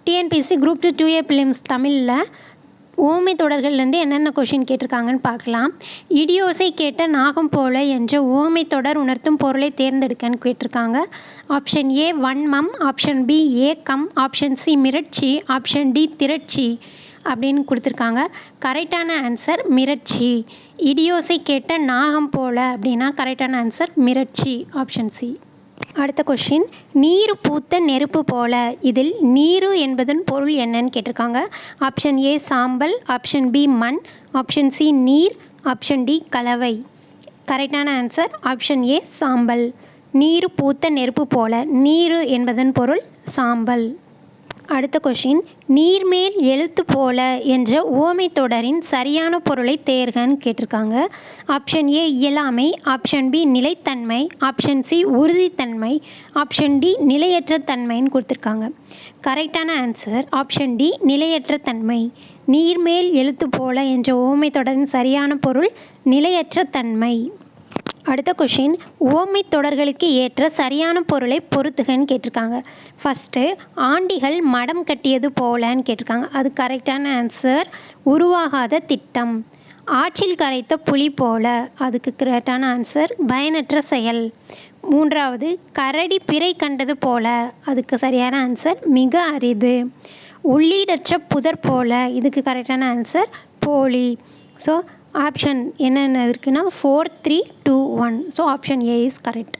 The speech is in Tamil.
டிஎன்பிஎஸ்சி குரூப் 2 2A பிலிம்ஸ் தமிழில் ஓமை தொடர்கள்லேருந்து என்னென்ன கொஷின் கேட்டிருக்காங்கன்னு பார்க்கலாம். இடியோசை கேட்ட நாகம் போல என்ற ஓமை தொடர் உணர்த்தும் பொருளை தேர்ந்தெடுக்கன்னு கேட்டிருக்காங்க. Option A Vanmam, option B ஏக்கம், ஆப்ஷன் சி மிரட்சி, ஆப்ஷன் டி திரட்சி அப்படின்னு கொடுத்துருக்காங்க. கரெக்டான ஆன்சர் மிரட்சி. இடியோசை கேட்ட நாகம் போல அப்படின்னா கரெக்டான ஆன்சர் மிரட்சி, ஆப்ஷன் சி. அடுத்த கொஷின், நீரு பூத்த நெருப்பு போல, இதில் நீரு என்பதன் பொருள் என்னன்னு கேட்டிருக்காங்க. ஆப்ஷன் ஏ சாம்பல், ஆப்ஷன் பி மண், ஆப்ஷன் சி நீர், ஆப்ஷன் டி கலவை. கரெக்டான ஆன்சர் ஆப்ஷன் ஏ சாம்பல். நீரு பூத்த நெருப்பு போல, நீரு என்பதன் பொருள் சாம்பல். அடுத்த கொஷின், நீர்மேல் எழுத்து போல என்ற உவமை தொடரின் சரியான பொருளை தேர்கன்னு கேட்டிருக்காங்க. ஆப்ஷன் ஏ இயலாமை, ஆப்ஷன் பி நிலைத்தன்மை, ஆப்ஷன் சி உறுதித்தன்மை, ஆப்ஷன் டி நிலையற்ற தன்மைன்னு கொடுத்துருக்காங்க. கரெக்டான ஆன்சர் ஆப்ஷன் டி நிலையற்ற தன்மை. நீர்மேல் எழுத்து போல என்ற உவமை தொடரின் சரியான பொருள் நிலையற்ற தன்மை. அடுத்த கொஷின், உவமை தொடர்களுக்கு ஏற்ற சரியான பொருளை பொறுத்துகன்னு கேட்டிருக்காங்க. ஃபஸ்ட்டு ஆண்டிகள் மடம் கட்டியது போலன்னு கேட்டிருக்காங்க. அது கரெக்டான ஆன்சர் உருவாகாத திட்டம். ஆற்றில் கரைத்த புலி போல, அதுக்கு கரெக்டான ஆன்சர் பயனற்ற செயல். மூன்றாவது கரடி பிறை கண்டது போல, அதுக்கு சரியான ஆன்சர் மிக அரிது. உள்ளீடற்ற புதர் போல, இதுக்கு கரெக்டான ஆன்சர் போலி. ஸோ ஆப்ஷன் என்னென்ன இருக்குன்னா 4 3 2 1. So option A is correct.